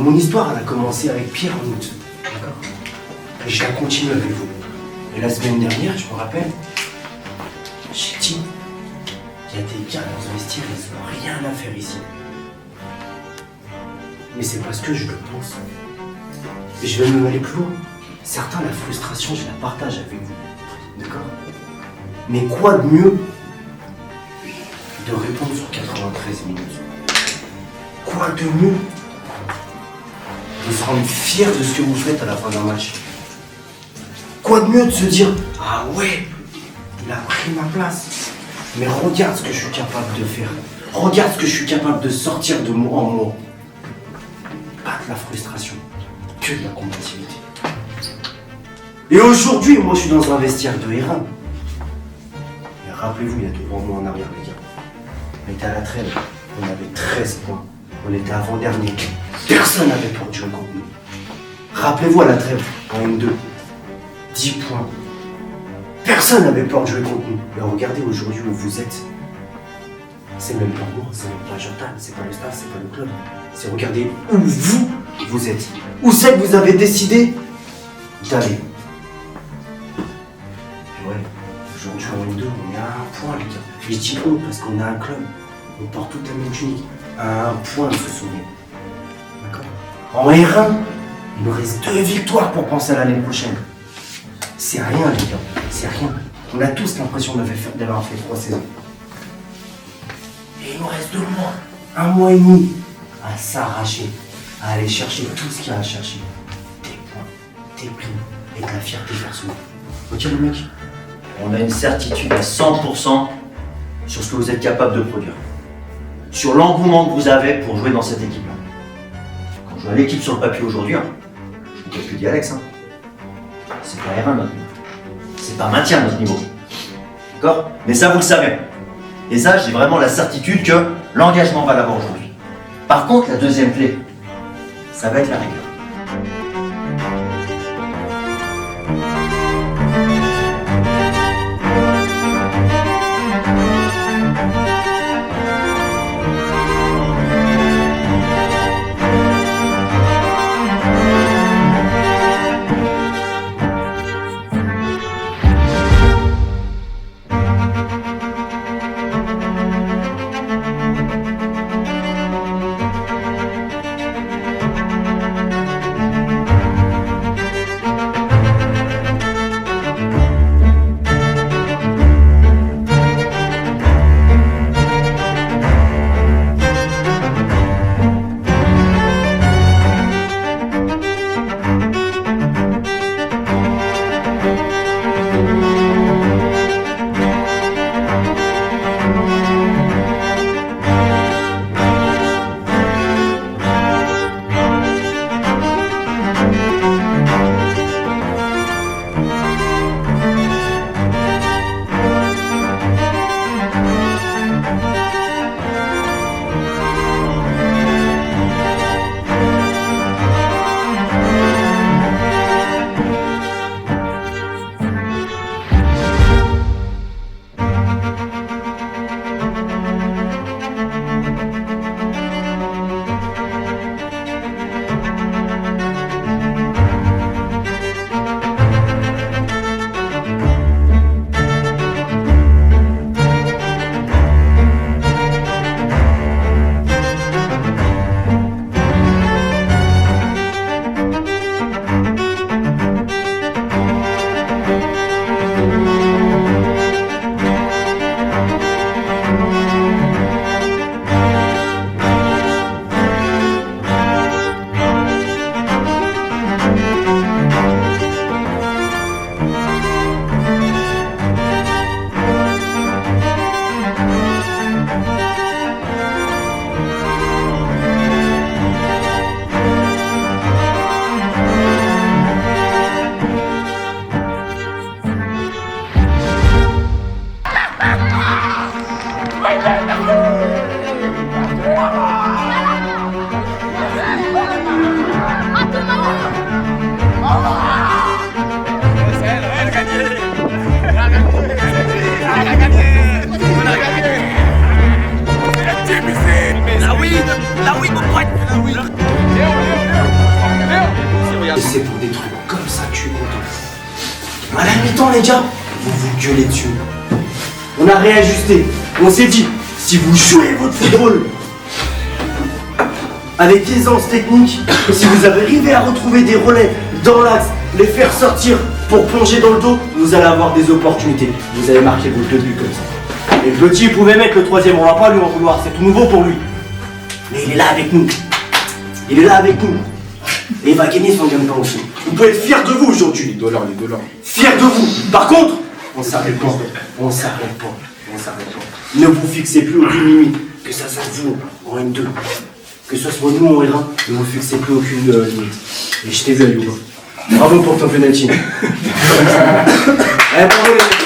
mon histoire, elle a commencé avec Pierre en août. D'accord. Et je la continue avec vous. Et la semaine dernière, je me rappelle, j'ai dit, il y a des gars dans ce vestiaire, ils n'ont rien à faire ici. Mais c'est parce que je le pense. Et je vais même aller plus loin. Certains, la frustration, je la partage avec vous. D'accord. Mais quoi de mieux de répondre sur 93 minutes? Quoi de mieux de se rendre fier de ce que vous faites à la fin d'un match? Quoi de mieux de se dire, ah ouais, il a pris ma place. Mais regarde ce que je suis capable de faire. Regarde ce que je suis capable de sortir de moi en moi. Pas de la frustration, que de la combativité. Et aujourd'hui, moi je suis dans un vestiaire de R1. Et rappelez-vous, il y a 2 mois en arrière, les gars. On était à la trêve, on avait 13 points. On était avant-dernier. Personne n'avait peur de jouer contre nous. Rappelez-vous à la trêve, en N2, 10 points. Personne n'avait peur de jouer contre nous. Et regardez aujourd'hui où vous êtes. C'est même pas moi, c'est même pas Jordan, c'est pas le staff, c'est pas le club. C'est regarder où vous êtes. Où c'est que vous avez décidé d'aller. Et ouais, aujourd'hui en N2, on est à 1 point, les gars. Et je dis on parce qu'on a un club. On porte toute la même tunique. À 1 point de se souvenir. D'accord. En R1, il nous reste 2 victoires pour penser à l'année prochaine. C'est rien, les gars. C'est rien. On a tous l'impression d'avoir fait 3 saisons. Et il nous reste 2 mois. 1 mois et demi à s'arracher, à aller chercher tout ce qu'il y a à chercher. Des points, des primes et de la fierté personnelle. Ok, le mec? On a une certitude à 100% sur ce que vous êtes capable de produire. Sur l'engouement que vous avez pour jouer dans cette équipe-là. Quand je vois l'équipe sur le papier aujourd'hui, je vous ai plus dit Alex, c'est pas R1 notre niveau. C'est pas maintien notre niveau. D'accord? Mais ça, vous le savez. Et ça, j'ai vraiment la certitude que l'engagement va l'avoir aujourd'hui. Par contre, la deuxième clé, ça va être la rigueur. des trucs comme ça, tu es content. À la mi-temps, les gars, vous vous gueulez dessus. On a réajusté. On s'est dit, si vous jouez votre football avec aisance technique, si vous arrivez à retrouver des relais dans l'axe, les faire sortir pour plonger dans le dos, vous allez avoir des opportunités. Vous allez marquer vos 2 buts comme ça. Et le petit pouvait mettre le 3e, on va pas lui en vouloir, c'est tout nouveau pour lui. Mais il est là avec nous. Il est là avec nous. Et il va gagner son gagne-pain aussi. Vous pouvez être fiers de vous aujourd'hui. Les dollars. Fiers de vous. Par contre, on s'arrête pas. On s'arrête pas. On s'arrête pas. Ne vous fixez plus aucune limite. Que ça soit vous en N2. Que ce soit nous en R1, ne vous fixez plus aucune limite. Et je t'ai vu à Youba. Bravo pour ton penalty. Bravo les